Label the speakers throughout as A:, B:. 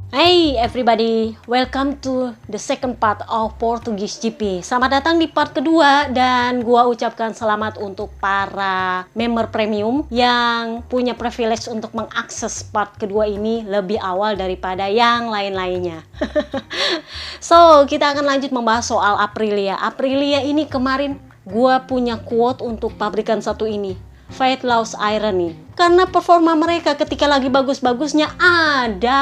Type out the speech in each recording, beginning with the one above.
A: Hey everybody, welcome to the second part of Portuguese GP. Selamat datang di part kedua dan gua ucapkan selamat untuk para member premium yang punya privilege untuk mengakses part kedua ini lebih awal daripada yang lain-lainnya. So, kita akan lanjut membahas soal Aprilia. Aprilia ini kemarin gua punya quote untuk pabrikan satu ini. Fate loves irony. Karena performa mereka ketika lagi bagus-bagusnya ada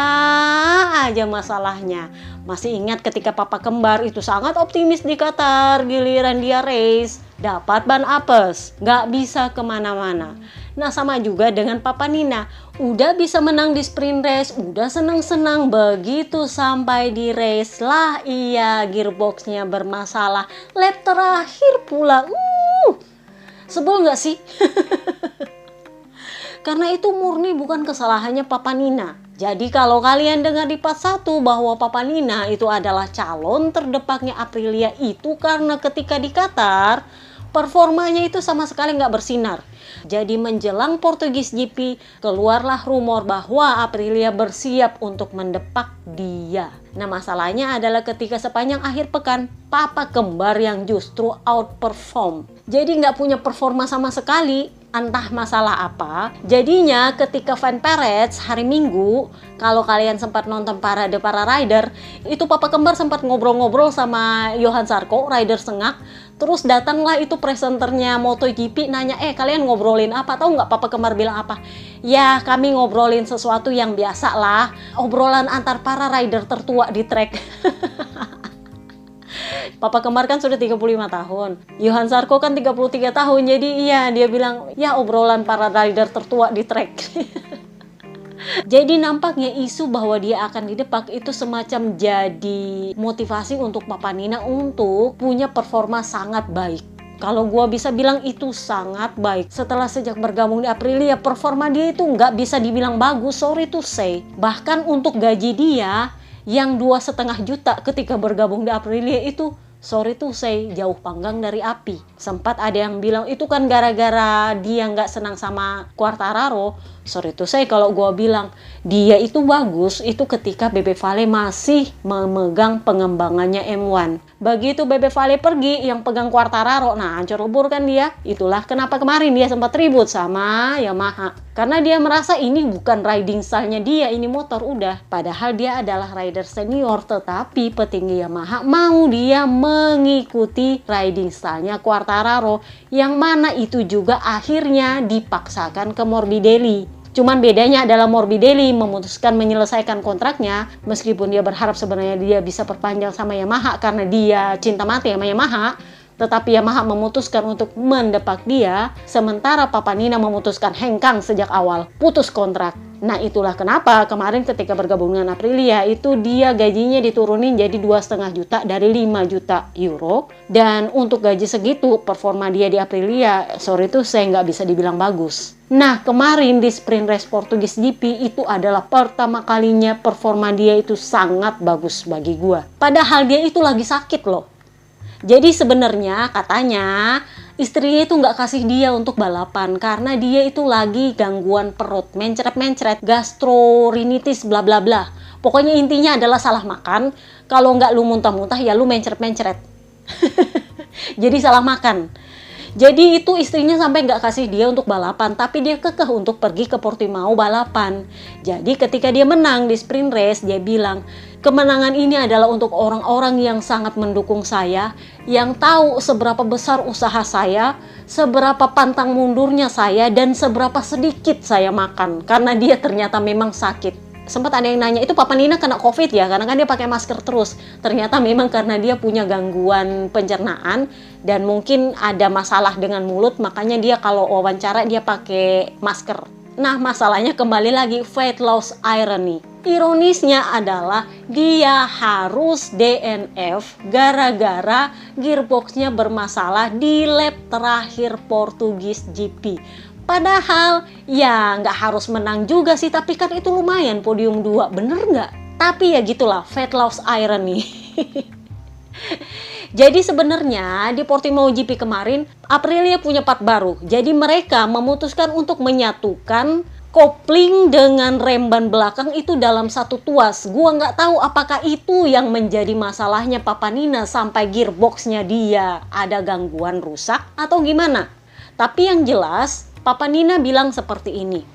A: aja masalahnya. Masih ingat ketika papa kembar itu sangat optimis di Qatar, giliran dia race dapat ban apes, nggak bisa kemana-mana. Nah sama juga dengan papa Nina, udah bisa menang di sprint race, udah senang-senang, begitu sampai di race lah iya gearboxnya bermasalah, lap terakhir pula. Sebel nggak sih? Karena itu murni bukan kesalahannya Papa Nina. Jadi kalau kalian dengar di part 1 bahwa Papa Nina itu adalah calon terdepaknya Aprilia itu karena ketika di Qatar, performanya itu sama sekali nggak bersinar. Jadi menjelang Portuguese GP, keluarlah rumor bahwa Aprilia bersiap untuk mendepak dia. Nah masalahnya adalah ketika sepanjang akhir pekan, papa kembar yang justru outperform. Jadi nggak punya performa sama sekali, entah masalah apa. Jadinya ketika Van Perez hari Minggu, kalau kalian sempat nonton parade para rider, itu papa kembar sempat ngobrol-ngobrol sama Johan Zarco, rider sengak. Terus datanglah itu presenternya MotoGP nanya, kalian ngobrolin apa? Tahu nggak papa kembar bilang apa? Ya kami ngobrolin sesuatu yang biasa lah, obrolan antar para rider tertua di track. Papa kembar kan sudah 35 tahun. Johan Zarco kan 33 tahun. Jadi iya dia bilang ya obrolan para rider tertua di track. Jadi nampaknya isu bahwa dia akan didepak itu semacam jadi motivasi untuk Papa Nina untuk punya performa sangat baik. Kalau gua bisa bilang itu sangat baik. Setelah sejak bergabung di Aprilia, performa dia itu nggak bisa dibilang bagus, sorry to say. Bahkan untuk gaji dia yang 2,5 juta ketika bergabung di Aprilia itu, sorry to say, jauh panggang dari api. Sempat ada yang bilang itu kan gara-gara dia nggak senang sama Quartararo. Sorry to say, kalau gue bilang dia itu bagus itu ketika Bebe Vale masih memegang pengembangannya M1. Begitu Bebe Vale pergi, yang pegang Quartararo, nah hancur lebur kan dia. Itulah kenapa kemarin dia sempat ribut sama Yamaha. Karena dia merasa ini bukan riding style-nya dia, ini motor udah. Padahal dia adalah rider senior, tetapi petinggi Yamaha mau dia mengikuti riding style-nya Quartararo. Yang mana itu juga akhirnya dipaksakan ke Morbidelli. Cuman bedanya adalah Morbidelli memutuskan menyelesaikan kontraknya meskipun dia berharap sebenarnya dia bisa perpanjang sama Yamaha karena dia cinta mati sama Yamaha, tetapi Yamaha memutuskan untuk mendepak dia, sementara Papa Nina memutuskan hengkang sejak awal, putus kontrak. Nah itulah kenapa kemarin ketika bergabung dengan Aprilia itu dia gajinya diturunin jadi 2,5 juta dari 5 juta euro. Dan untuk gaji segitu performa dia di Aprilia, sorry tuh saya nggak bisa dibilang bagus. Nah kemarin di sprint race Portuguese GP itu adalah pertama kalinya performa dia itu sangat bagus bagi gua. Padahal dia itu lagi sakit loh. Jadi sebenarnya katanya istrinya itu nggak kasih dia untuk balapan karena dia itu lagi gangguan perut, mencret-mencret, gastrorinitis, bla bla bla. Pokoknya intinya adalah salah makan. Kalau nggak lu muntah-muntah ya lu mencret-mencret. Jadi salah makan. Jadi itu istrinya sampai nggak kasih dia untuk balapan, tapi dia kekeh untuk pergi ke Portimao balapan. Jadi ketika dia menang di sprint race, dia bilang, kemenangan ini adalah untuk orang-orang yang sangat mendukung saya, yang tahu seberapa besar usaha saya, seberapa pantang mundurnya saya, dan seberapa sedikit saya makan. Karena dia ternyata memang sakit. Sempat ada yang nanya, itu Papa Nina kena COVID ya? Karena kan dia pakai masker terus. Ternyata memang karena dia punya gangguan pencernaan dan mungkin ada masalah dengan mulut, makanya dia kalau wawancara dia pakai masker. Nah masalahnya kembali lagi, fate loves irony. Ironisnya adalah dia harus DNF gara-gara gearboxnya bermasalah di lap terakhir Portuguese GP. Padahal ya nggak harus menang juga sih, tapi kan itu lumayan podium 2, bener nggak? Tapi ya gitulah, fate loves irony. Jadi sebenarnya di Portimao GP kemarin Aprilia punya part baru. Jadi mereka memutuskan untuk menyatukan kopling dengan rem ban belakang itu dalam satu tuas. Gua nggak tahu apakah itu yang menjadi masalahnya Papa Nina sampai gearboxnya dia ada gangguan rusak atau gimana. Tapi yang jelas Papa Nina bilang seperti ini.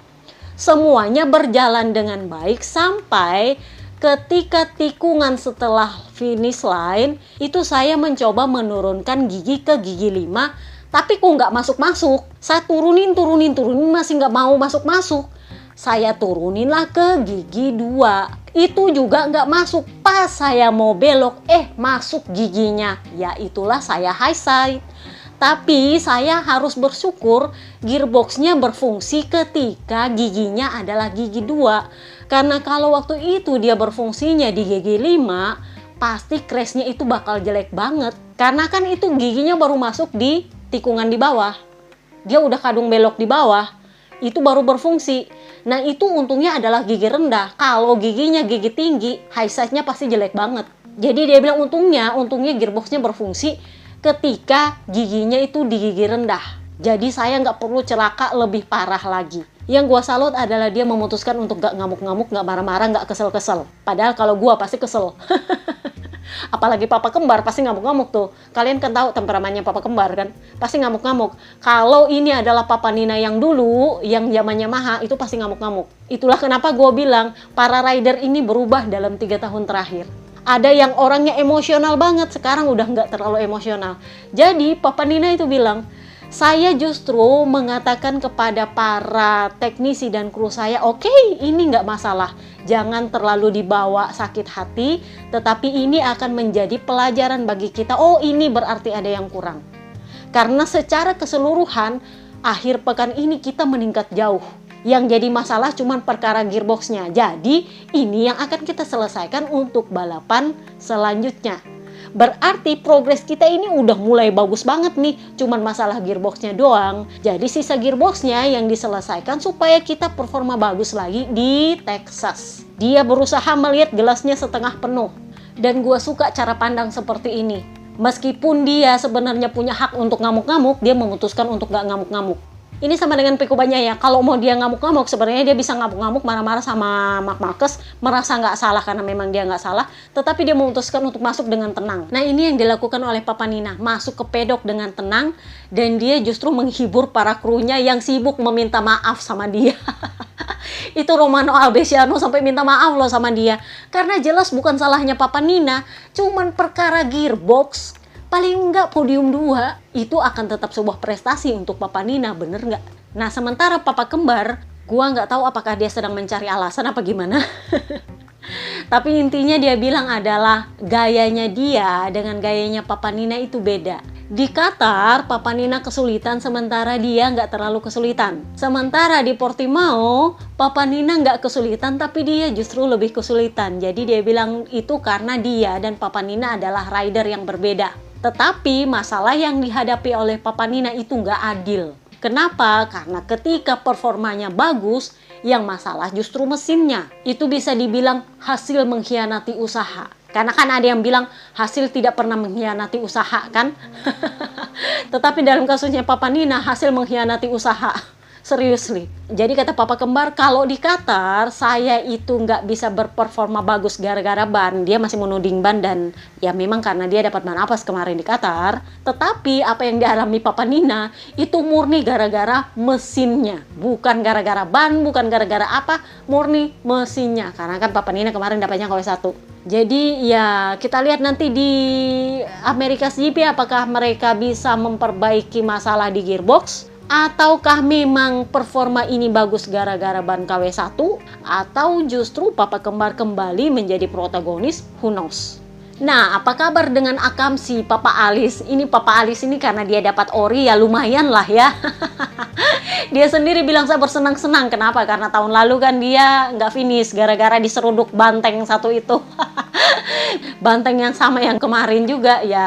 A: Semuanya berjalan dengan baik sampai ketika tikungan setelah finish line itu saya mencoba menurunkan gigi ke gigi 5, tapi kok nggak masuk-masuk. Saya turunin masih nggak mau masuk-masuk. Saya turuninlah ke gigi 2, itu juga nggak masuk. Pas saya mau belok, masuk giginya. Ya itulah saya high side. Tapi saya harus bersyukur gearboxnya berfungsi ketika giginya adalah gigi 2. Karena kalau waktu itu dia berfungsinya di gigi 5, pasti crashnya itu bakal jelek banget. Karena kan itu giginya baru masuk di tikungan di bawah. Dia udah kadung belok di bawah, itu baru berfungsi. Nah itu untungnya adalah gigi rendah. Kalau giginya gigi tinggi, high side-nya pasti jelek banget. Jadi dia bilang untungnya gearboxnya berfungsi ketika giginya itu di gigi rendah. Jadi saya nggak perlu celaka lebih parah lagi. Yang gua salut adalah dia memutuskan untuk nggak ngamuk-ngamuk, nggak marah-marah, nggak kesel-kesel. Padahal kalau gua pasti kesel. Apalagi papa kembar pasti ngamuk-ngamuk tuh. Kalian kan tahu temperamennya papa kembar kan? Pasti ngamuk-ngamuk. Kalau ini adalah Papa Nina yang dulu, yang zamannya Maha, itu pasti ngamuk-ngamuk. Itulah kenapa gua bilang para rider ini berubah dalam 3 tahun terakhir. Ada yang orangnya emosional banget, sekarang udah nggak terlalu emosional. Jadi Papa Nina itu bilang, saya justru mengatakan kepada para teknisi dan kru saya, oke, ini nggak masalah. Jangan terlalu dibawa sakit hati, tetapi ini akan menjadi pelajaran bagi kita. Oh, ini berarti ada yang kurang. Karena secara keseluruhan, akhir pekan ini kita meningkat jauh. Yang jadi masalah cuma perkara gearboxnya. Jadi ini yang akan kita selesaikan untuk balapan selanjutnya. Berarti progres kita ini udah mulai bagus banget nih. Cuman masalah gearboxnya doang. Jadi sisa gearboxnya yang diselesaikan supaya kita performa bagus lagi di Texas. Dia berusaha melihat gelasnya setengah penuh. Dan gue suka cara pandang seperti ini. Meskipun dia sebenarnya punya hak untuk ngamuk-ngamuk, dia memutuskan untuk gak ngamuk-ngamuk. Ini sama dengan Pekubanya ya, kalau mau dia ngamuk-ngamuk, sebenarnya dia bisa ngamuk-ngamuk, marah-marah sama Marc Marquez, merasa nggak salah karena memang dia nggak salah, tetapi dia memutuskan untuk masuk dengan tenang. Nah ini yang dilakukan oleh Papa Nina, masuk ke pedok dengan tenang, dan dia justru menghibur para krunya yang sibuk meminta maaf sama dia. Itu Romano Albesiano sampai minta maaf loh sama dia, karena jelas bukan salahnya Papa Nina, cuman perkara gearbox. Paling enggak podium 2 itu akan tetap sebuah prestasi untuk Papa Nina, bener nggak? Nah sementara Papa Kembar, gua nggak tahu apakah dia sedang mencari alasan apa gimana. Tapi intinya dia bilang adalah gayanya dia dengan gayanya Papa Nina itu beda. Di Qatar, Papa Nina kesulitan sementara dia nggak terlalu kesulitan. Sementara di Portimao, Papa Nina nggak kesulitan tapi dia justru lebih kesulitan. Jadi dia bilang itu karena dia dan Papa Nina adalah rider yang berbeda. Tetapi masalah yang dihadapi oleh Papa Nina itu nggak adil. Kenapa? Karena ketika performanya bagus, yang masalah justru mesinnya. Itu bisa dibilang hasil mengkhianati usaha. Karena kan ada yang bilang hasil tidak pernah mengkhianati usaha kan? Tetapi dalam kasusnya Papa Nina, hasil mengkhianati usaha. Seriously. Jadi kata Papa Kembar, kalau di Qatar saya itu nggak bisa berperforma bagus gara-gara ban. Dia masih menuding ban dan ya memang karena dia dapat ban apes kemarin di Qatar. Tetapi apa yang dialami Papa Nina itu murni gara-gara mesinnya. Bukan gara-gara ban, bukan gara-gara apa, murni mesinnya. Karena kan Papa Nina kemarin dapatnya KW1. Jadi ya kita lihat nanti di America's GP apakah mereka bisa memperbaiki masalah di gearbox. Ataukah memang performa ini bagus gara-gara ban KW1? Atau justru Papa Kembar kembali menjadi protagonis? Who knows? Nah, apa kabar dengan Akamsi, Papa Alis? Ini Papa Alis ini karena dia dapat ori ya lumayan lah ya. Dia sendiri bilang saya bersenang-senang. Kenapa? Karena tahun lalu kan dia nggak finish gara-gara diseruduk banteng satu itu. Banteng yang sama yang kemarin juga ya,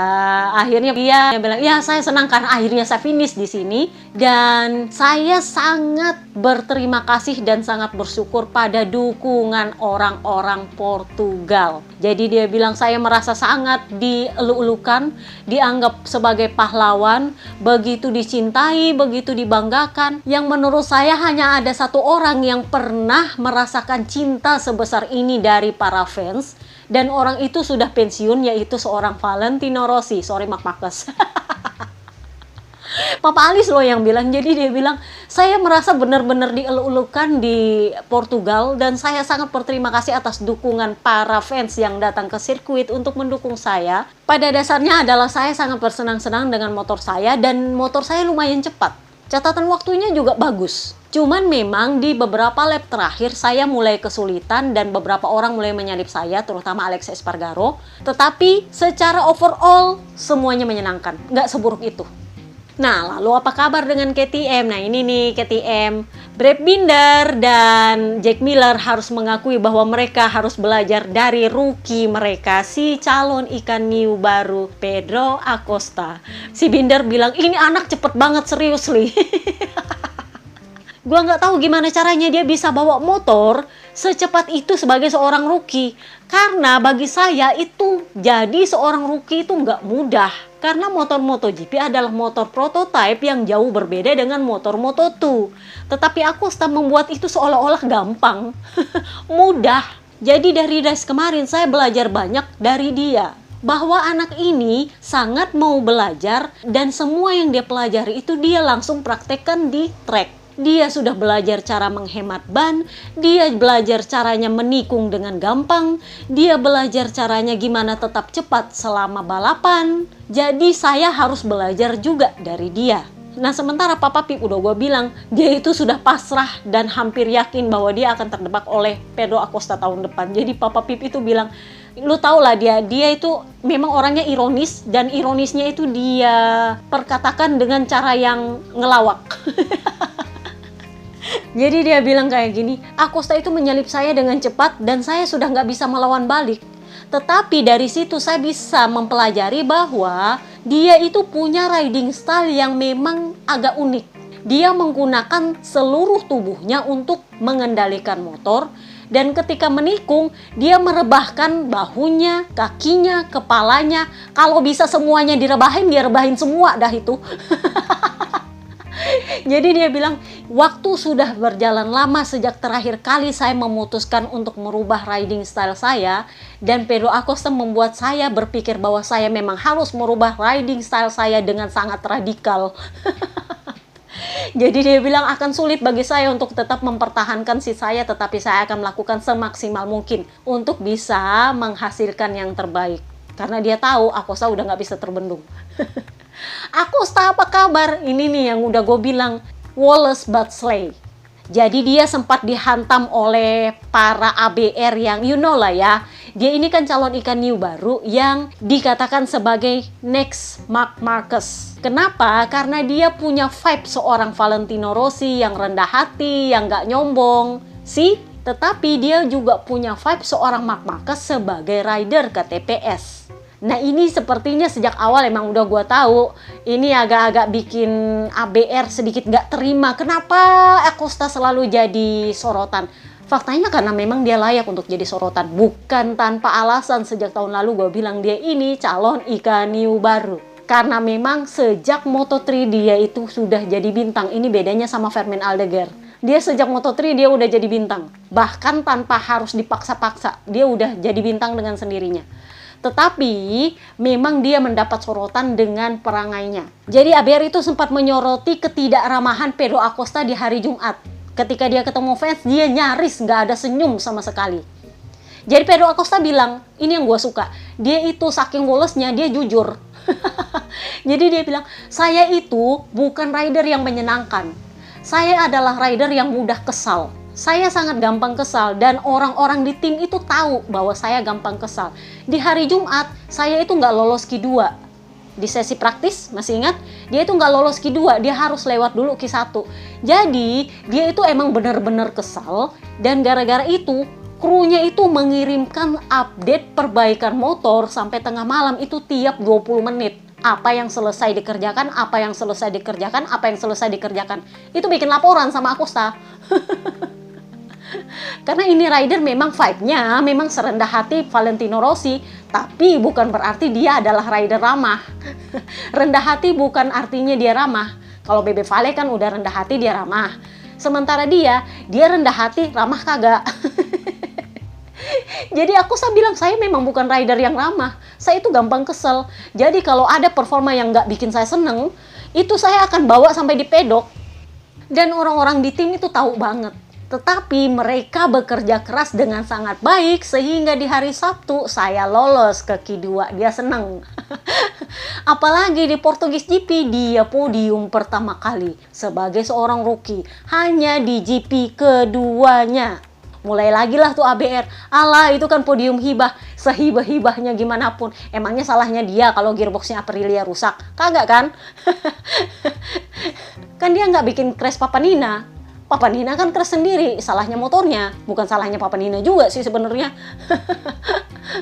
A: akhirnya dia bilang ya saya senang karena akhirnya saya finish di sini, dan saya sangat berterima kasih dan sangat bersyukur pada dukungan orang-orang Portugal. Jadi dia bilang saya merasa sangat dielu-elukan, dianggap sebagai pahlawan, begitu dicintai, begitu dibanggakan, yang menurut saya hanya ada satu orang yang pernah merasakan cinta sebesar ini dari para fans. Dan orang itu sudah pensiun, yaitu seorang Valentino Rossi. Sorry Marc Marquez. Papa Alice loh yang bilang. Jadi dia bilang, saya merasa benar-benar dielu-elukan di Portugal, dan saya sangat berterima kasih atas dukungan para fans yang datang ke sirkuit untuk mendukung saya. Pada dasarnya adalah saya sangat bersenang-senang dengan motor saya, dan motor saya lumayan cepat. Catatan waktunya juga bagus. Cuman memang di beberapa lap terakhir saya mulai kesulitan dan beberapa orang mulai menyalip saya, terutama Alex Espargaro. Tetapi secara overall semuanya menyenangkan, nggak seburuk itu. Nah, lalu apa kabar dengan KTM? Nah, ini nih KTM. Brad Binder dan Jack Miller harus mengakui bahwa mereka harus belajar dari rookie mereka, si calon ikan hiu baru Pedro Acosta. Si Binder bilang, ini anak cepet banget, seriously. Gua nggak tahu gimana caranya dia bisa bawa motor secepat itu sebagai seorang rookie. Karena bagi saya itu jadi seorang rookie itu nggak mudah. Karena motor MotoGP adalah motor prototype yang jauh berbeda dengan motor Moto2. Tetapi Acosta membuat itu seolah-olah gampang. Mudah. Jadi dari race kemarin saya belajar banyak dari dia. Bahwa anak ini sangat mau belajar dan semua yang dia pelajari itu dia langsung praktekkan di track. Dia sudah belajar cara menghemat ban, dia belajar caranya menikung dengan gampang, dia belajar caranya gimana tetap cepat selama balapan. Jadi saya harus belajar juga dari dia. Nah, sementara Papa Pip udah gue bilang, dia itu sudah pasrah dan hampir yakin bahwa dia akan terdepak oleh Pedro Acosta tahun depan. Jadi Papa Pip itu bilang, lu tau lah dia itu memang orangnya ironis, dan ironisnya itu dia perkatakan dengan cara yang ngelawak. Jadi dia bilang kayak gini, Acosta itu menyalip saya dengan cepat dan saya sudah nggak bisa melawan balik. Tetapi dari situ saya bisa mempelajari bahwa dia itu punya riding style yang memang agak unik. Dia menggunakan seluruh tubuhnya untuk mengendalikan motor, dan ketika menikung dia merebahkan bahunya, kakinya, kepalanya. Kalau bisa semuanya direbahin, dia rebahin semua dah itu. Jadi dia bilang, waktu sudah berjalan lama sejak terakhir kali saya memutuskan untuk merubah riding style saya, dan Pedro Acosta membuat saya berpikir bahwa saya memang harus merubah riding style saya dengan sangat radikal. Jadi dia bilang akan sulit bagi saya untuk tetap mempertahankan si saya, tetapi saya akan melakukan semaksimal mungkin untuk bisa menghasilkan yang terbaik. Karena dia tahu Acosta udah nggak bisa terbendung. Acosta apa kabar? Ini nih yang udah gue bilang, Wallace but slay. Jadi dia sempat dihantam oleh para ABR yang you know lah ya. Dia ini kan calon ikan hiu baru yang dikatakan sebagai next Marc Marquez. Kenapa? Karena dia punya vibe seorang Valentino Rossi yang rendah hati, yang gak nyombong. Tetapi dia juga punya vibe seorang Marc Marquez sebagai rider ke TPS. Nah, ini sepertinya sejak awal emang udah gue tahu ini agak-agak bikin ABR sedikit gak terima. Kenapa Acosta selalu jadi sorotan? Faktanya karena memang dia layak untuk jadi sorotan. Bukan tanpa alasan sejak tahun lalu gue bilang dia ini calon ikan hiu baru. Karena memang sejak Moto3 dia itu sudah jadi bintang. Ini bedanya sama Fermin Aldeguer. Dia sejak Moto3 dia udah jadi bintang. Bahkan tanpa harus dipaksa-paksa. Dia udah jadi bintang dengan sendirinya. Tetapi memang dia mendapat sorotan dengan perangainya. Jadi ABR itu sempat menyoroti ketidakramahan Pedro Acosta di hari Jumat. Ketika dia ketemu fans, dia nyaris nggak ada senyum sama sekali. Jadi Pedro Acosta bilang, ini yang gue suka. Dia itu saking wolesnya, dia jujur. Jadi dia bilang, saya itu bukan rider yang menyenangkan. Saya adalah rider yang mudah kesal. Saya sangat gampang kesal dan orang-orang di tim itu tahu bahwa saya gampang kesal. Di hari Jumat, saya itu nggak lolos Q2. Di sesi praktis, masih ingat? Dia itu nggak lolos Q2, dia harus lewat dulu Q1. Jadi, dia itu emang benar-benar kesal dan gara-gara itu, Krunya itu mengirimkan update perbaikan motor sampai tengah malam itu tiap 20 menit. Apa yang selesai dikerjakan, apa yang selesai dikerjakan, apa yang selesai dikerjakan. Itu bikin laporan sama Acosta. Karena ini rider memang vibe-nya memang serendah hati Valentino Rossi, tapi bukan berarti dia adalah rider ramah. Rendah hati bukan artinya dia ramah. Kalau Bebe Vale kan udah rendah hati, dia ramah. Sementara dia rendah hati, ramah kagak. Jadi aku bilang saya memang bukan rider yang ramah. Saya itu gampang kesel. Jadi kalau ada performa yang nggak bikin saya seneng, itu saya akan bawa sampai di pedok. Dan orang-orang di tim itu tahu banget. Tetapi mereka bekerja keras dengan sangat baik sehingga di hari Sabtu saya lolos ke Q2. Dia seneng. Apalagi di Portugis GP dia podium pertama kali sebagai seorang rookie. Hanya di GP keduanya. Mulai lagi lah tuh ABR. Alah, itu kan podium hibah. Sehibah-hibahnya gimana pun. Emangnya salahnya dia kalau gearboxnya Aprilia rusak? Kagak kan? Kan dia nggak bikin crash Papa Nina. Papa Nina kan crash sendiri. Salahnya motornya. Bukan salahnya Papa Nina juga sih sebenarnya.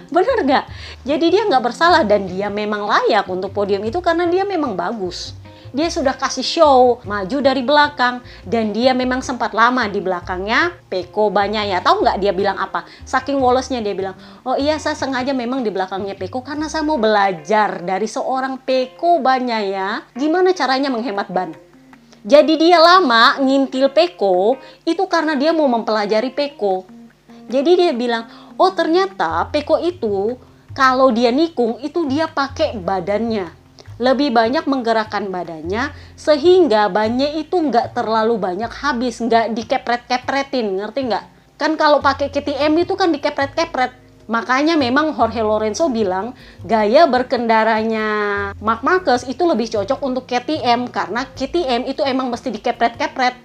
A: Bener nggak? Jadi dia nggak bersalah dan dia memang layak untuk podium itu karena dia memang bagus. Dia sudah kasih show, maju dari belakang, dan dia memang sempat lama di belakangnya Pecco Bagnaia. Tahu nggak dia bilang apa? Saking wolosnya dia bilang, oh iya saya sengaja memang di belakangnya Pecco karena saya mau belajar dari seorang Pecco Bagnaia gimana caranya menghemat ban. Jadi dia lama ngintil Pecco itu karena dia mau mempelajari Pecco. Jadi dia bilang, oh ternyata Pecco itu kalau dia nikung itu dia pakai badannya. Lebih banyak menggerakkan badannya sehingga bannya itu nggak terlalu banyak habis, nggak dikepret-kepretin, ngerti nggak? Kan kalau pakai KTM itu kan dikepret-kepret. Makanya memang Jorge Lorenzo bilang gaya berkendaranya Marc Marquez itu lebih cocok untuk KTM karena KTM itu emang mesti dikepret-kepret.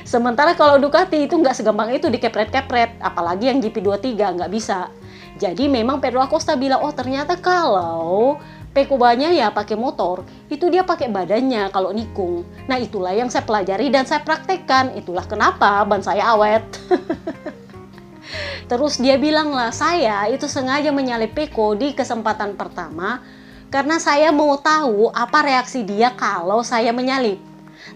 A: Sementara kalau Ducati itu nggak segampang itu dikepret-kepret, apalagi yang GP23 nggak bisa. Jadi memang Pedro Acosta bilang, oh ternyata kalau Pecco Bagnaia pakai motor, itu dia pakai badannya kalau nikung. Nah itulah yang saya pelajari dan saya praktekkan. Itulah kenapa ban saya awet. Terus dia bilang lah, saya itu sengaja menyalip Pecco di kesempatan pertama karena saya mau tahu apa reaksi dia kalau saya menyalip.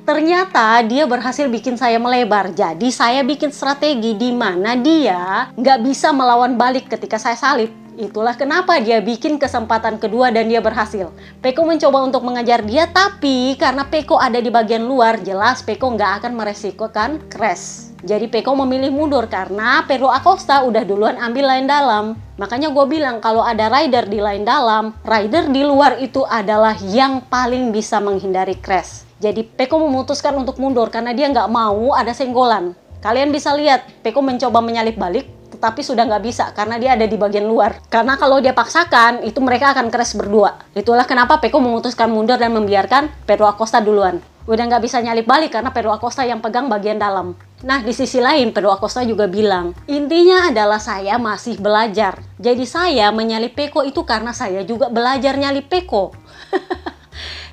A: Ternyata dia berhasil bikin saya melebar. Jadi saya bikin strategi di mana dia nggak bisa melawan balik ketika saya salip. Itulah kenapa dia bikin kesempatan kedua dan dia berhasil. Pecco mencoba untuk mengejar dia, tapi karena Pecco ada di bagian luar, jelas Pecco nggak akan meresikokan crash. Jadi Pecco memilih mundur karena Pedro Acosta udah duluan ambil lane dalam. Makanya gue bilang kalau ada rider di lane dalam, rider di luar itu adalah yang paling bisa menghindari crash. Jadi Pecco memutuskan untuk mundur karena dia nggak mau ada senggolan. Kalian bisa lihat Pecco mencoba menyalip balik, tetapi sudah nggak bisa karena dia ada di bagian luar. Karena kalau dia paksakan, itu mereka akan crash berdua. Itulah kenapa Pecco memutuskan mundur dan membiarkan Pedro Acosta duluan. Udah nggak bisa nyalip balik karena Pedro Acosta yang pegang bagian dalam. Nah di sisi lain Pedro Acosta juga bilang, intinya adalah saya masih belajar. Jadi saya menyalip Pecco itu karena saya juga belajar nyalip Pecco.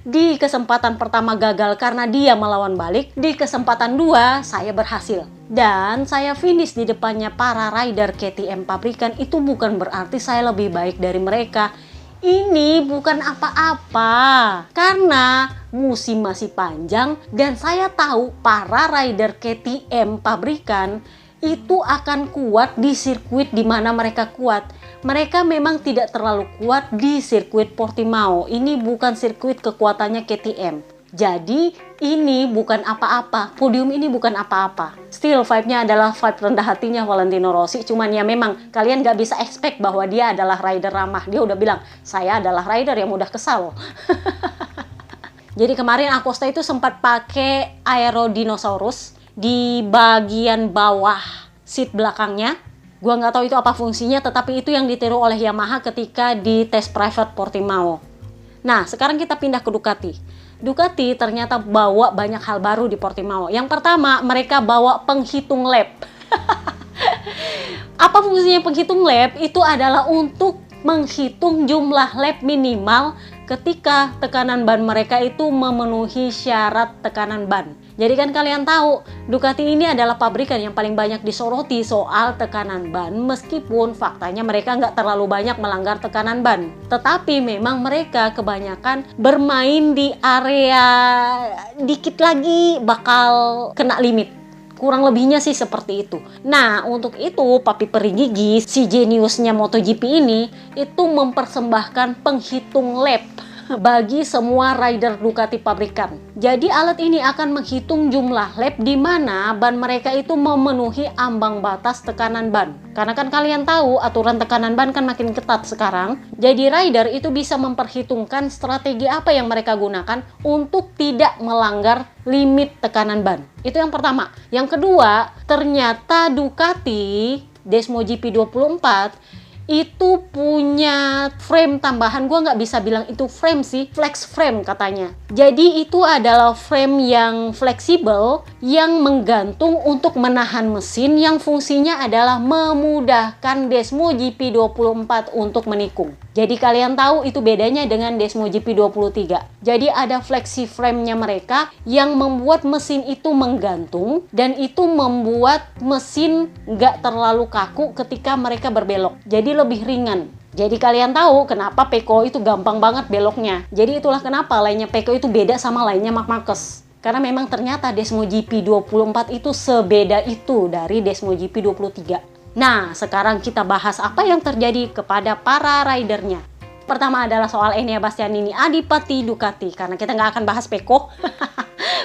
A: Di kesempatan pertama gagal karena dia melawan balik, di kesempatan 2 saya berhasil. Dan saya finish di depannya para rider KTM pabrikan itu bukan berarti saya lebih baik dari mereka. Ini bukan apa-apa, karena musim masih panjang dan saya tahu para rider KTM pabrikan itu akan kuat di sirkuit di mana mereka kuat. Mereka memang tidak terlalu kuat di sirkuit Portimao. Ini bukan sirkuit kekuatannya KTM. Jadi ini bukan apa-apa. Podium ini bukan apa-apa. Still vibe-nya adalah vibe rendah hatinya Valentino Rossi. Cuman ya memang kalian gak bisa expect bahwa dia adalah rider ramah. Dia udah bilang, saya adalah rider yang mudah kesal. Jadi kemarin Acosta itu sempat pakai Aerodinosaurus di bagian bawah seat belakangnya. Gua nggak tahu itu apa fungsinya, tetapi itu yang ditiru oleh Yamaha ketika di tes private Portimao. Nah, sekarang kita pindah ke Ducati. Ducati ternyata bawa banyak hal baru di Portimao. Yang pertama, mereka bawa penghitung lap. Apa fungsinya penghitung lap? Itu adalah untuk menghitung jumlah lap minimal ketika tekanan ban mereka itu memenuhi syarat tekanan ban. Jadi kan kalian tahu, Ducati ini adalah pabrikan yang paling banyak disoroti soal tekanan ban, meskipun faktanya mereka nggak terlalu banyak melanggar tekanan ban. Tetapi memang mereka kebanyakan bermain di area dikit lagi bakal kena limit. Kurang lebihnya sih seperti itu. Nah, untuk itu Papi Peri Gigi, si jeniusnya MotoGP ini, itu mempersembahkan penghitung lap bagi semua rider Ducati pabrikan. Jadi alat ini akan menghitung jumlah lap di mana ban mereka itu memenuhi ambang batas tekanan ban. Karena kan kalian tahu aturan tekanan ban kan makin ketat sekarang. Jadi rider itu bisa memperhitungkan strategi apa yang mereka gunakan untuk tidak melanggar limit tekanan ban. Itu yang pertama. Yang kedua, ternyata Ducati Desmo GP24 itu punya frame tambahan. Gua nggak bisa bilang itu frame sih, flex frame katanya. Jadi itu adalah frame yang fleksibel yang menggantung untuk menahan mesin, yang fungsinya adalah memudahkan Desmo GP24 untuk menikung. Jadi kalian tahu itu bedanya dengan Desmo GP23. Jadi ada flexi frame-nya mereka yang membuat mesin itu menggantung, dan itu membuat mesin nggak terlalu kaku ketika mereka berbelok. Jadi lebih ringan. Jadi kalian tahu kenapa Pecco itu gampang banget beloknya. Jadi itulah kenapa lainnya Pecco itu beda sama lainnya Marc Marquez. Karena memang ternyata Desmo GP24 itu sebeda itu dari Desmo GP23. Nah, sekarang kita bahas apa yang terjadi kepada para ridernya. Pertama adalah soal Enea Bastianini, Adipati Ducati. Karena kita nggak akan bahas Pecco.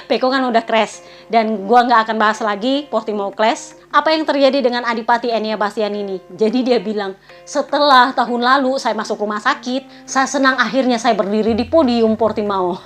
A: Pecco kan udah crash. Dan gua nggak akan bahas lagi Portimao Clash. Apa yang terjadi dengan Adipati Enea Bastianini? Jadi dia bilang, setelah tahun lalu saya masuk rumah sakit, saya senang akhirnya saya berdiri di podium Portimao.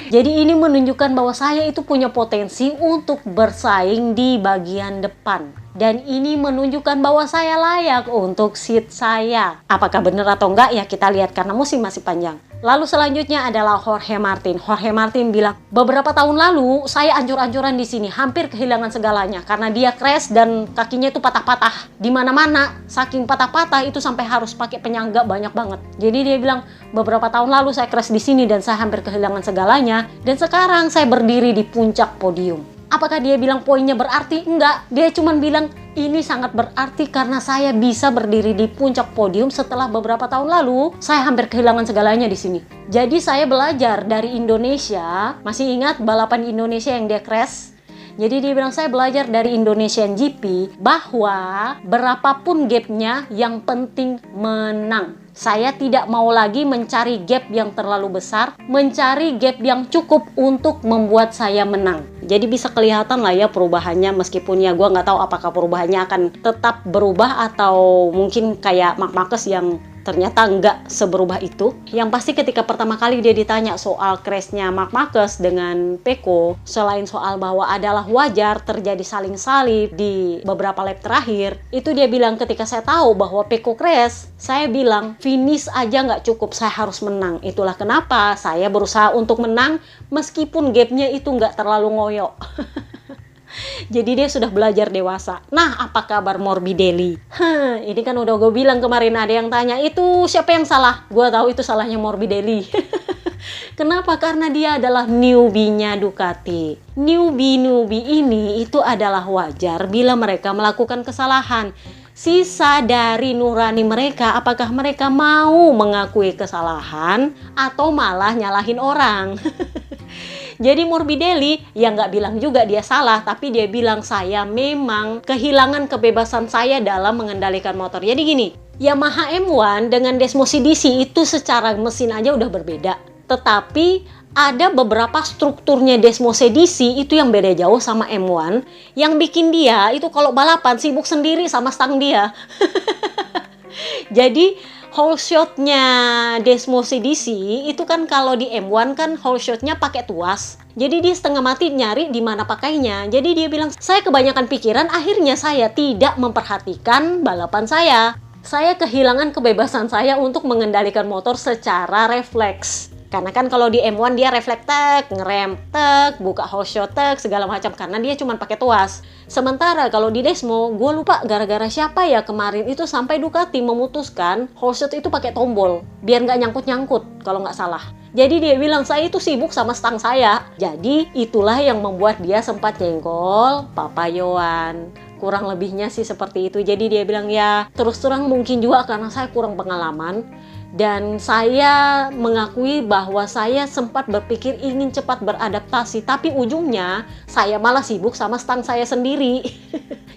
A: Jadi ini menunjukkan bahwa saya itu punya potensi untuk bersaing di bagian depan. Dan ini menunjukkan bahwa saya layak untuk seat saya. Apakah benar atau enggak ya kita lihat karena musim masih panjang. Lalu selanjutnya adalah Jorge Martin. Jorge Martin bilang, beberapa tahun lalu saya ancur-ancuran di sini, hampir kehilangan segalanya karena dia crash dan kakinya itu patah-patah. Di mana-mana, saking patah-patah itu sampai harus pakai penyangga banyak banget. Jadi dia bilang, beberapa tahun lalu saya crash di sini dan saya hampir kehilangan segalanya, dan sekarang saya berdiri di puncak podium. Apakah dia bilang poinnya berarti? Enggak. Dia cuma bilang ini sangat berarti karena saya bisa berdiri di puncak podium setelah beberapa tahun lalu saya hampir kehilangan segalanya di sini. Jadi saya belajar dari Indonesia. Masih ingat balapan Indonesia yang dia crash? Jadi dia bilang saya belajar dari Indonesian GP bahwa berapapun gapnya yang penting menang. Saya tidak mau lagi mencari gap yang terlalu besar, mencari gap yang cukup untuk membuat saya menang. Jadi bisa kelihatan lah ya perubahannya, meskipun ya gue nggak tahu apakah perubahannya akan tetap berubah atau mungkin kayak Marc Marquez yang ternyata nggak seberubah itu. Yang pasti ketika pertama kali dia ditanya soal crashnya Marc Marquez dengan Pecco, selain soal bahwa adalah wajar terjadi saling salib di beberapa lap terakhir, itu dia bilang ketika saya tahu bahwa Pecco crash, saya bilang finish aja nggak cukup, saya harus menang. Itulah kenapa saya berusaha untuk menang meskipun gapnya itu nggak terlalu ngoyo. Jadi dia sudah belajar dewasa. Nah, apa kabar Morbidelli? Ini kan udah gue bilang kemarin, ada yang tanya, itu siapa yang salah? Gue tahu itu salahnya Morbidelli. Kenapa? Karena dia adalah newbie-nya Ducati. Newbie ini itu adalah wajar bila mereka melakukan kesalahan. Sisa dari nurani mereka, apakah mereka mau mengakui kesalahan atau malah nyalahin orang? Jadi Morbidelli yang nggak bilang juga dia salah, tapi dia bilang saya memang kehilangan kebebasan saya dalam mengendalikan motor. Jadi gini, Yamaha M1 dengan Desmo CDC itu secara mesin aja udah berbeda. Tetapi ada beberapa strukturnya Desmo CDC itu yang beda jauh sama M1, yang bikin dia itu kalau balapan sibuk sendiri sama stang dia. Jadi whole shotnya Desmo CDC itu kan kalau di M1 kan whole shotnya pakai tuas. Jadi dia setengah mati nyari di mana pakainya. Jadi dia bilang, saya kebanyakan pikiran, akhirnya saya tidak memperhatikan balapan saya. Saya kehilangan kebebasan saya untuk mengendalikan motor secara refleks. Karena kan kalau di M1 dia refleks tek, ngerem tek, buka hole shot tek, segala macam karena dia cuma pakai tuas. Sementara kalau di Desmo, gue lupa gara-gara siapa ya kemarin itu sampai Ducati memutuskan hole shot itu pakai tombol biar nggak nyangkut-nyangkut kalau nggak salah. Jadi dia bilang saya itu sibuk sama stang saya. Jadi itulah yang membuat dia sempat nyenggol Papa Yohan. Kurang lebihnya sih seperti itu. Jadi dia bilang ya terus terang mungkin juga karena saya kurang pengalaman. Dan saya mengakui bahwa saya sempat berpikir ingin cepat beradaptasi, tapi ujungnya saya malah sibuk sama stang saya sendiri.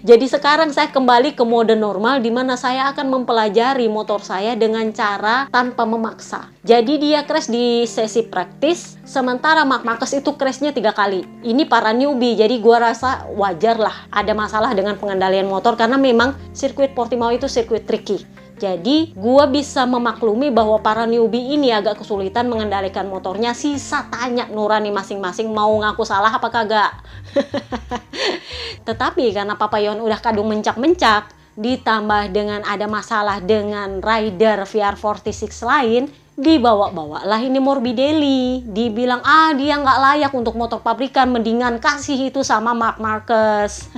A: Jadi sekarang saya kembali ke mode normal di mana saya akan mempelajari motor saya dengan cara tanpa memaksa. Jadi dia crash di sesi praktis, sementara Marc Marquez itu crashnya 3 kali. Ini para newbie, jadi gua rasa wajar lah ada masalah dengan pengendalian motor karena memang sirkuit Portimao itu sirkuit tricky. Jadi, gue bisa memaklumi bahwa para newbie ini agak kesulitan mengendalikan motornya. Sisa tanya nurani masing-masing mau ngaku salah apa kagak. Tetapi karena Papa Yohan udah kadung mencak-mencak, ditambah dengan ada masalah dengan rider VR46 lain, dibawa-bawalah ini Morbidelli. Dibilang, dia nggak layak untuk motor pabrikan, mendingan kasih itu sama Marc Marquez.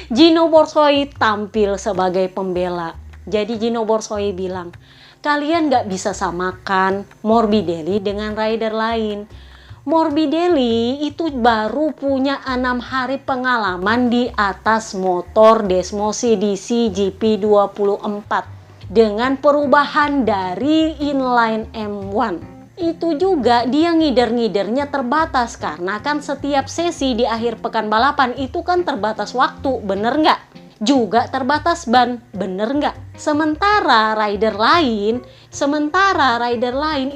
A: Gino Borsoi tampil sebagai pembela. Jadi Gino Borsoi bilang, kalian nggak bisa samakan Morbidelli dengan rider lain. Morbidelli itu baru punya 6 hari pengalaman di atas motor Desmo CDC GP24 dengan perubahan dari inline M1. Itu juga dia ngider-ngidernya terbatas karena kan setiap sesi di akhir pekan balapan itu kan terbatas waktu, bener nggak? Juga terbatas ban, bener nggak? Sementara rider lain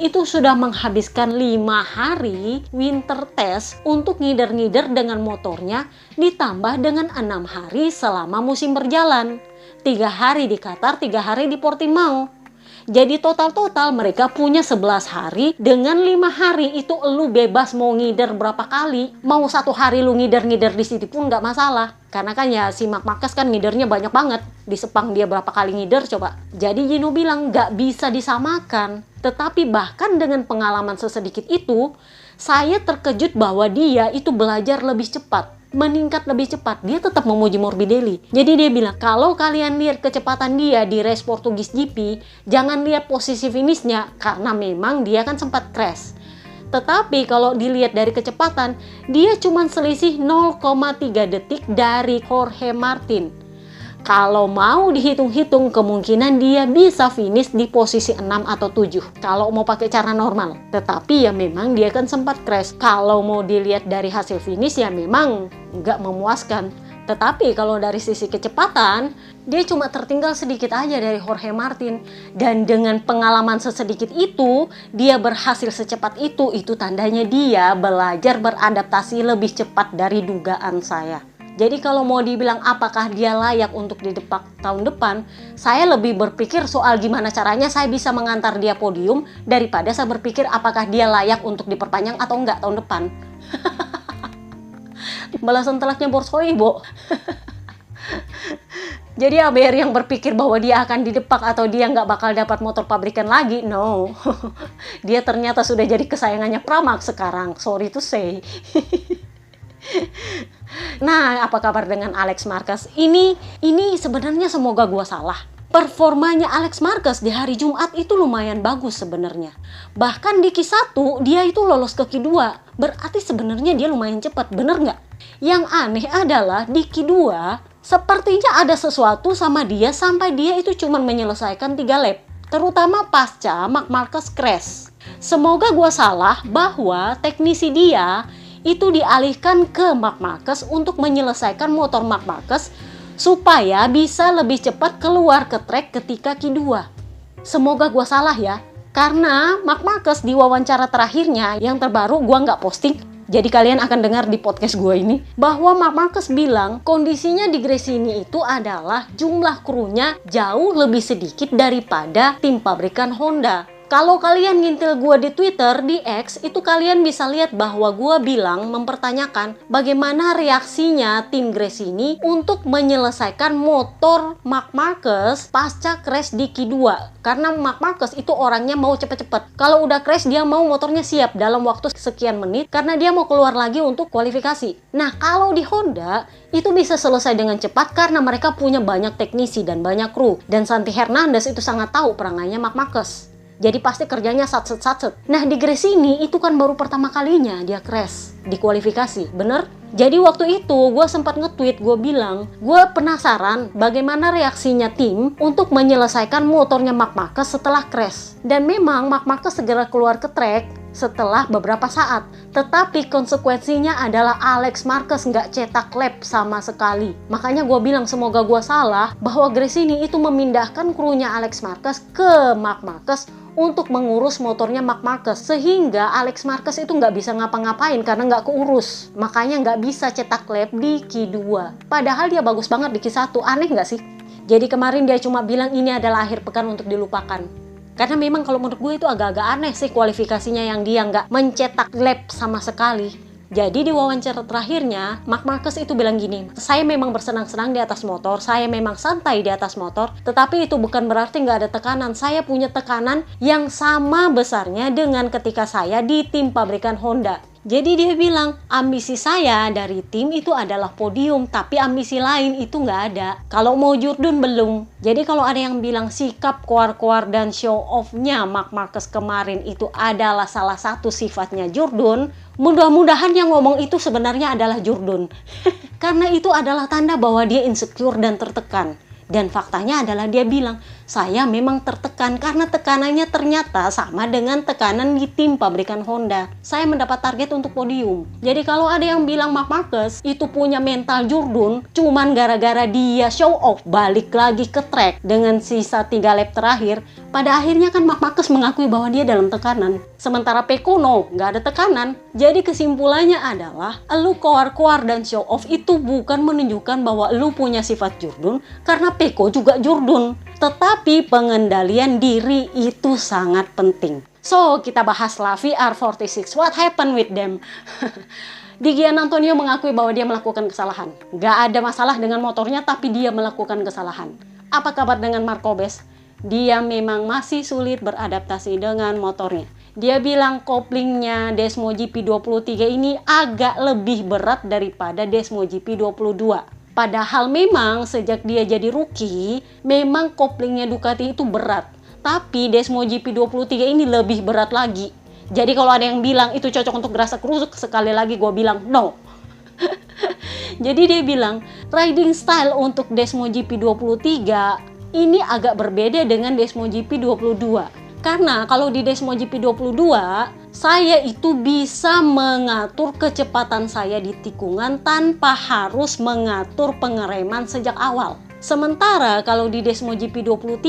A: itu sudah menghabiskan 5 hari winter test untuk ngider-ngider dengan motornya, ditambah dengan 6 hari selama musim berjalan. 3 hari di Qatar, 3 hari di Portimao. Jadi total mereka punya 11 hari, dengan 5 hari itu lu bebas mau ngider berapa kali. Mau 1 hari lu ngider di situ pun nggak masalah. Karena kan ya si Marc Marquez kan ngidernya banyak banget. Di Sepang dia berapa kali ngider coba. Jadi Gino bilang nggak bisa disamakan. Tetapi bahkan dengan pengalaman sesedikit itu, saya terkejut bahwa dia itu belajar lebih cepat, meningkat lebih cepat. Dia tetap memuji Morbidelli. Jadi dia bilang, kalau kalian lihat kecepatan dia di race Portugis GP, jangan lihat posisi finishnya, karena memang dia kan sempat crash. Tetapi kalau dilihat dari kecepatan, dia cuma selisih 0,3 detik dari Jorge Martin. Kalau mau dihitung-hitung, kemungkinan dia bisa finish di posisi 6 atau 7 kalau mau pakai cara normal. Tetapi ya memang dia kan sempat crash. Kalau mau dilihat dari hasil finish ya memang nggak memuaskan. Tetapi kalau dari sisi kecepatan, dia cuma tertinggal sedikit aja dari Jorge Martin. Dan dengan pengalaman sesedikit itu, dia berhasil secepat itu tandanya dia belajar beradaptasi lebih cepat dari dugaan saya. Jadi kalau mau dibilang apakah dia layak untuk didepak tahun depan, saya lebih berpikir soal gimana caranya saya bisa mengantar dia podium daripada saya berpikir apakah dia layak untuk diperpanjang atau enggak tahun depan. Balasan telaknya Borsoi, Bo. Jadi ABR yang berpikir bahwa dia akan didepak atau dia nggak bakal dapat motor pabrikan lagi, no. Dia ternyata sudah jadi kesayangannya Pramac sekarang, sorry to say. Nah, apa kabar dengan Alex Marquez? Ini sebenarnya semoga gua salah. Performanya Alex Marquez di hari Jumat itu lumayan bagus sebenarnya. Bahkan di Q1 dia itu lolos ke Q2. Berarti sebenarnya dia lumayan cepat, bener nggak? Yang aneh adalah di Q2 sepertinya ada sesuatu sama dia sampai dia itu cuma menyelesaikan 3 lap. Terutama pasca Marc Marquez crash. Semoga gua salah bahwa teknisi dia itu dialihkan ke Marc Marquez untuk menyelesaikan motor Marc Marquez supaya bisa lebih cepat keluar ke trek ketika Q2. Semoga gua salah ya, karena Marc Marquez di wawancara terakhirnya yang terbaru gua nggak posting, jadi kalian akan dengar di podcast gua ini, bahwa Marc Marquez bilang kondisinya di Gresini itu adalah jumlah krunya jauh lebih sedikit daripada tim pabrikan Honda. Kalau kalian ngintil gue di Twitter, di X, itu kalian bisa lihat bahwa gue bilang mempertanyakan bagaimana reaksinya tim Grace ini untuk menyelesaikan motor Marc Marquez pasca crash di Q2. Karena Marc Marquez itu orangnya mau cepet-cepet. Kalau udah crash dia mau motornya siap dalam waktu sekian menit karena dia mau keluar lagi untuk kualifikasi. Nah, kalau di Honda itu bisa selesai dengan cepat karena mereka punya banyak teknisi dan banyak kru. Dan Santi Hernandez itu sangat tahu perangannya Marc Marquez. Jadi pasti kerjanya satset. Nah, di Grace ini itu kan baru pertama kalinya dia crash di kualifikasi, bener? Jadi waktu itu gue sempat nge-tweet, gue bilang gue penasaran bagaimana reaksinya tim untuk menyelesaikan motornya Marc Marquez setelah crash. Dan memang Marc Marquez segera keluar ke track setelah beberapa saat. Tetapi konsekuensinya adalah Alex Marquez nggak cetak lap sama sekali. Makanya gue bilang semoga gue salah bahwa Grace ini itu memindahkan krunya Alex Marquez ke Marc Marquez untuk mengurus motornya Marc Marquez, sehingga Alex Marquez itu nggak bisa ngapa-ngapain karena nggak keurus. Makanya nggak bisa cetak lap di Q2. Padahal dia bagus banget di Q1, aneh nggak sih? Jadi kemarin dia cuma bilang ini adalah akhir pekan untuk dilupakan. Karena memang kalau menurut gue itu agak-agak aneh sih kualifikasinya yang dia nggak mencetak lap sama sekali. Jadi di wawancara terakhirnya, Marc Marquez itu bilang gini, saya memang bersenang-senang di atas motor, saya memang santai di atas motor, tetapi itu bukan berarti nggak ada tekanan. Saya punya tekanan yang sama besarnya dengan ketika saya di tim pabrikan Honda. Jadi dia bilang, ambisi saya dari tim itu adalah podium, tapi ambisi lain itu nggak ada. Kalau mau Jordan belum. Jadi kalau ada yang bilang sikap koar-koar dan show off-nya Marc Marquez kemarin itu adalah salah satu sifatnya Jordan, mudah-mudahan yang ngomong itu sebenarnya adalah Jordan. Karena itu adalah tanda bahwa dia insecure dan tertekan. Dan faktanya adalah dia bilang, saya memang tertekan karena tekanannya ternyata sama dengan tekanan di tim pabrikan Honda. Saya mendapat target untuk podium. Jadi kalau ada yang bilang Marc Marquez itu punya mental Jordan, cuman gara-gara dia show off balik lagi ke track dengan sisa 3 lap terakhir, pada akhirnya kan Marc Marquez mengakui bahwa dia dalam tekanan. Sementara Pecco nggak ada tekanan. Jadi kesimpulannya adalah, elu koar-koar dan show off itu bukan menunjukkan bahwa elu punya sifat Jordan, karena Pecco juga Jordan. Tetapi pengendalian diri itu sangat penting. So, kita bahaslah VR46. What happened with them? Di Gian Antonio mengakui bahwa dia melakukan kesalahan. Gak ada masalah dengan motornya, tapi dia melakukan kesalahan. Apa kabar dengan Marcobes? Dia memang masih sulit beradaptasi dengan motornya. Dia bilang koplingnya Desmo GP23 ini agak lebih berat daripada Desmo GP22. Padahal memang sejak dia jadi rookie, memang koplingnya Ducati itu berat. Tapi Desmo GP23 ini lebih berat lagi. Jadi kalau ada yang bilang itu cocok untuk Grasa Krusuk, sekali lagi gue bilang no. Jadi dia bilang, riding style untuk Desmo GP23 ini agak berbeda dengan Desmo GP22. Karena kalau di Desmo GP22, saya itu bisa mengatur kecepatan saya di tikungan tanpa harus mengatur pengereman sejak awal. Sementara kalau di Desmo GP23,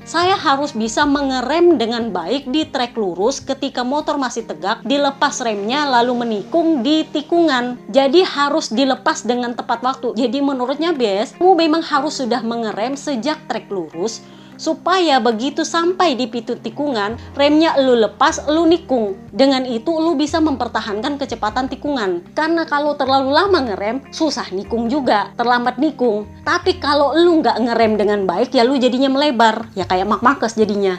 A: saya harus bisa mengerem dengan baik di trek lurus ketika motor masih tegak, dilepas remnya lalu menikung di tikungan. Jadi harus dilepas dengan tepat waktu. Jadi menurutnya Bes, kamu memang harus sudah mengerem sejak trek lurus, supaya begitu sampai di pintu tikungan, remnya lu lepas, lu nikung. Dengan itu lu bisa mempertahankan kecepatan tikungan. Karena kalau terlalu lama ngerem, susah nikung juga, terlambat nikung. Tapi kalau lu nggak ngerem dengan baik, ya lu jadinya melebar. Ya kayak Marc Marquez jadinya.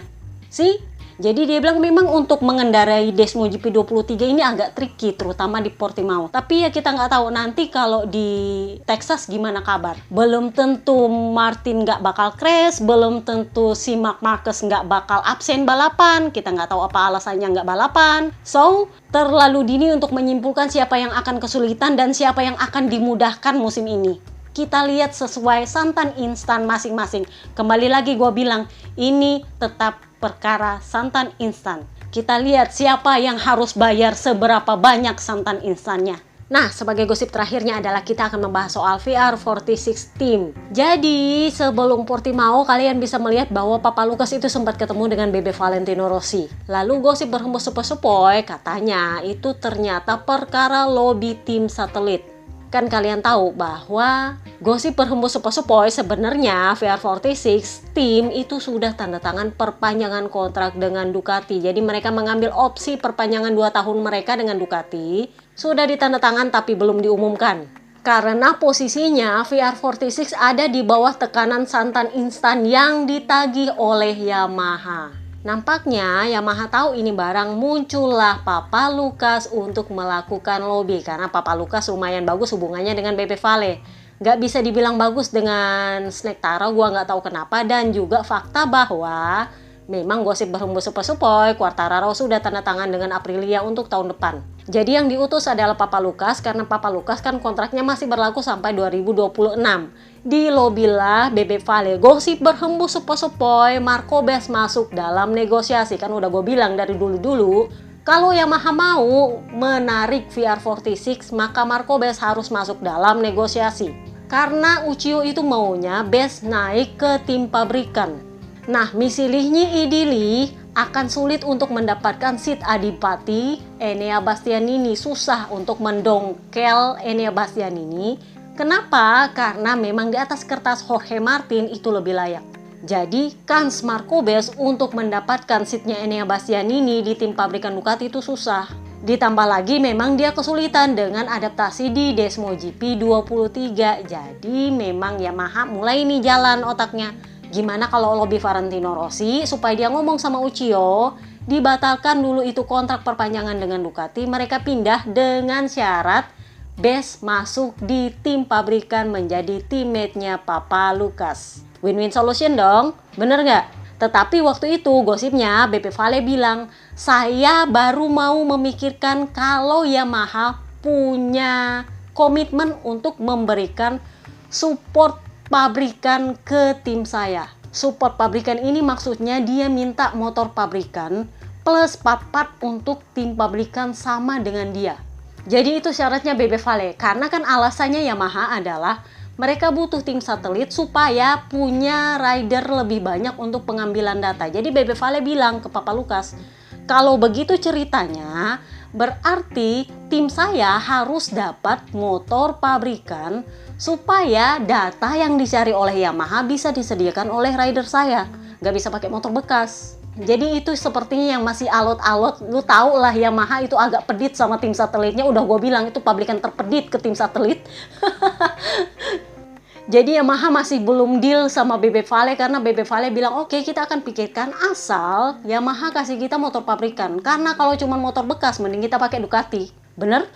A: See? Jadi dia bilang memang untuk mengendarai Desmo GP23 ini agak tricky, terutama di Portimao. Tapi ya kita nggak tahu nanti kalau di Texas gimana kabar. Belum tentu Martin nggak bakal crash, belum tentu si Marc Marquez nggak bakal absen balapan. Kita nggak tahu apa alasannya nggak balapan. So, terlalu dini untuk menyimpulkan siapa yang akan kesulitan dan siapa yang akan dimudahkan musim ini. Kita lihat sesuai santan instan masing-masing. Kembali lagi gue bilang, ini tetap perkara santan instan. Kita lihat siapa yang harus bayar seberapa banyak santan instannya. Nah, sebagai gosip terakhirnya adalah kita akan membahas soal VR46 Team. Jadi, sebelum Portimao, kalian bisa melihat bahwa Papa Lucas itu sempat ketemu dengan Bebe Valentino Rossi. Lalu gosip berhembus sepoi-sepoi, katanya itu ternyata perkara lobby tim satelit. Kan kalian tahu bahwa Gosip berhembus sepoi-sepoi, sebenarnya VR46 tim itu sudah tanda tangan perpanjangan kontrak dengan Ducati. Jadi mereka mengambil opsi perpanjangan 2 tahun mereka dengan Ducati. Sudah ditandatangan tapi belum diumumkan. Karena posisinya VR46 ada di bawah tekanan santan instan yang ditagih oleh Yamaha. Nampaknya Yamaha tahu ini barang, muncullah Papa Lucas untuk melakukan lobby. Karena Papa Lucas lumayan bagus hubungannya dengan Bebe Vale. Gak bisa dibilang bagus dengan Snake Taro, gua nggak tahu kenapa. Dan juga fakta bahwa memang gosip berhembus sepoi-sepoi, Quartararo sudah tanda tangan dengan Aprilia untuk tahun depan. Jadi yang diutus adalah Papa Lucas, karena Papa Lucas kan kontraknya masih berlaku sampai 2026. Dilobilah Bebe Vale. Gosip berhembus sepoi-sepoi, Marcobes masuk dalam negosiasi. Kan udah gue bilang dari dulu-dulu, kalau Yamaha mau menarik VR46, maka Marcobes harus masuk dalam negosiasi. Karena Uchiho itu maunya Bes naik ke tim pabrikan. Nah, misilihnya Idili akan sulit untuk mendapatkan seat Adipati. Enea Bastianini susah untuk mendongkel Enea Bastianini. Kenapa? Karena memang di atas kertas Jorge Martin itu lebih layak. Jadi kans Marcobes untuk mendapatkan seatnya Enea Bastianini di tim pabrikan Ducati itu susah. Ditambah lagi memang dia kesulitan dengan adaptasi di Desmo GP 23. Jadi memang Yamaha mulai nih jalan otaknya. Gimana kalau lobby Valentino Rossi supaya dia ngomong sama Uchiho, dibatalkan dulu itu kontrak perpanjangan dengan Ducati, mereka pindah dengan syarat Bes masuk di tim pabrikan menjadi teammate-nya Papa Lucas. Win-win solution dong, bener nggak? Tetapi waktu itu gosipnya Bebe Vale bilang, saya baru mau memikirkan kalau Yamaha punya komitmen untuk memberikan support pabrikan ke tim saya. Support pabrikan ini maksudnya dia minta motor pabrikan plus part-part untuk tim pabrikan sama dengan dia. Jadi itu syaratnya Bebe Vale. Karena kan alasannya Yamaha adalah mereka butuh tim satelit supaya punya rider lebih banyak untuk pengambilan data. Jadi Bebe Vale bilang ke Papa Lucas, kalau begitu ceritanya berarti tim saya harus dapat motor pabrikan supaya data yang dicari oleh Yamaha bisa disediakan oleh rider saya. Nggak bisa pakai motor bekas. Jadi itu sepertinya yang masih alot-alot. Lu tau lah Yamaha itu agak pedit sama tim satelitnya. Udah gue bilang itu pabrikan terpedit ke tim satelit. Jadi Yamaha masih belum deal sama Bebe Vale karena Bebe Vale bilang oke, kita akan pikirkan asal Yamaha kasih kita motor pabrikan. Karena kalau cuma motor bekas mending kita pakai Ducati. Bener?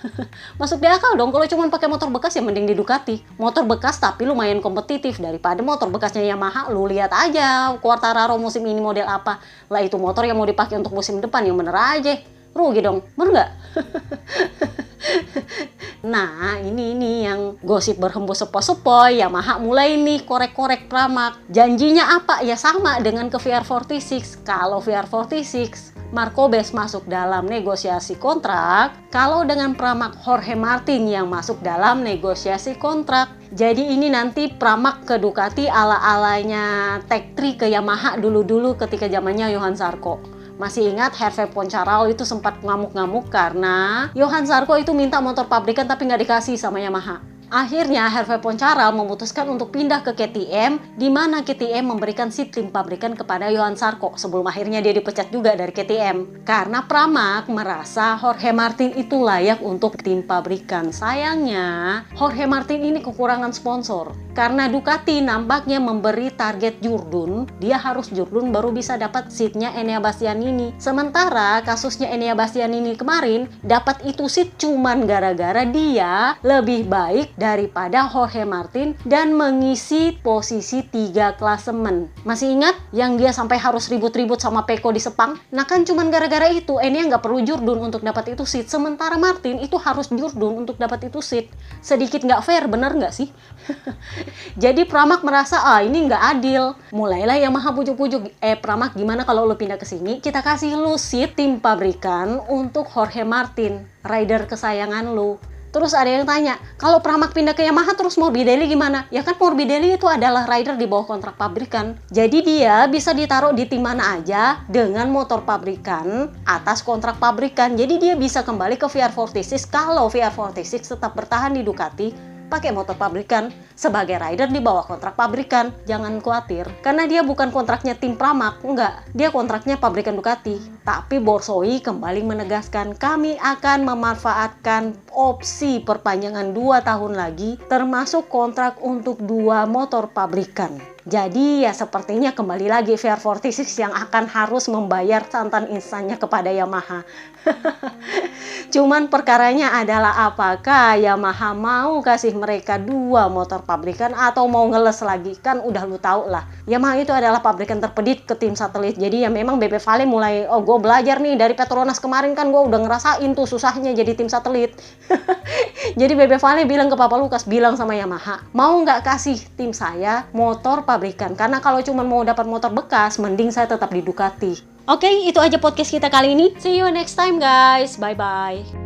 A: Masuk di akal dong, kalau cuma pakai motor bekas ya mending di Ducati. Motor bekas tapi lumayan kompetitif daripada motor bekasnya Yamaha. Lu lihat aja Quartararo musim ini model apa. Lah itu motor yang mau dipakai untuk musim depan, yang bener aja. Rugi dong, bener nggak? Nah ini yang gosip berhembus sepoi-sepoi. Yamaha mulai nih korek-korek Pramac. Janjinya apa? Ya sama dengan ke VR46. Kalau VR46 Marcobes masuk dalam negosiasi kontrak, kalau dengan Pramac Jorge Martin yang masuk dalam negosiasi kontrak. Jadi ini nanti Pramac ke Ducati ala-alanya Tech 3 ke Yamaha dulu-dulu ketika zamannya Johan Zarco. Masih ingat Hervé Poncharal itu sempat ngamuk-ngamuk karena Johan Zarco itu minta motor pabrikan tapi nggak dikasih sama Yamaha. Akhirnya Hervé Poncharal memutuskan untuk pindah ke KTM, di mana KTM memberikan seat tim pabrikan kepada Johan Zarco sebelum akhirnya dia dipecat juga dari KTM. Karena Pramac merasa Jorge Martin itu layak untuk tim pabrikan. Sayangnya Jorge Martin ini kekurangan sponsor. Karena Ducati nampaknya memberi target Jurdun, dia harus Jurdun baru bisa dapat seatnya Enea Bastianini. Sementara kasusnya Enea Bastianini kemarin dapat itu seat cuman gara-gara dia lebih baik daripada Jorge Martin dan mengisi posisi 3 klasemen. Masih ingat yang dia sampai harus ribut-ribut sama Pecco di Sepang? Nah kan cuman gara-gara itu Enea nggak perlu Jurdun untuk dapat itu seat, sementara Martin itu harus Jurdun untuk dapat itu seat. Sedikit nggak fair, bener nggak sih? Jadi Pramac merasa ini nggak adil. Mulailah Yamaha pujuk-pujuk, Pramac gimana kalau lu pindah ke sini, kita kasih lu seat tim pabrikan untuk Jorge Martin, rider kesayangan lu. Terus ada yang tanya, kalau Pramac pindah ke Yamaha terus Morbidelli gimana? Ya kan Morbidelli itu adalah rider di bawah kontrak pabrikan. Jadi dia bisa ditaruh di tim mana aja dengan motor pabrikan atas kontrak pabrikan. Jadi dia bisa kembali ke VR46 kalau VR46 tetap bertahan di Ducati. pakai motor pabrikan. Sebagai rider di bawah kontrak pabrikan. Jangan khawatir, karena dia bukan kontraknya tim Pramac, enggak. Dia kontraknya pabrikan Ducati. Tapi Borsoi kembali menegaskan, kami akan memanfaatkan opsi perpanjangan 2 tahun lagi, termasuk kontrak untuk 2 motor pabrikan. Jadi ya sepertinya kembali lagi VR46 yang akan harus membayar santan instannya kepada Yamaha. Cuman perkaranya adalah apakah Yamaha mau kasih mereka 2 motor pabrikan atau mau ngeles lagi. Kan udah lu tau lah, Yamaha itu adalah pabrikan terpedit ke tim satelit. Jadi ya memang BP Vale mulai, oh gue belajar nih dari Petronas kemarin, kan gue udah ngerasain tuh susahnya jadi tim satelit. Jadi BP Vale bilang ke Papa Lukas, bilang sama Yamaha, mau nggak kasih tim saya motor pabrikan? Karena kalau cuma mau dapat motor bekas, mending saya tetap di Ducati. Oke, itu aja podcast kita kali ini. See you next time guys. Bye-bye.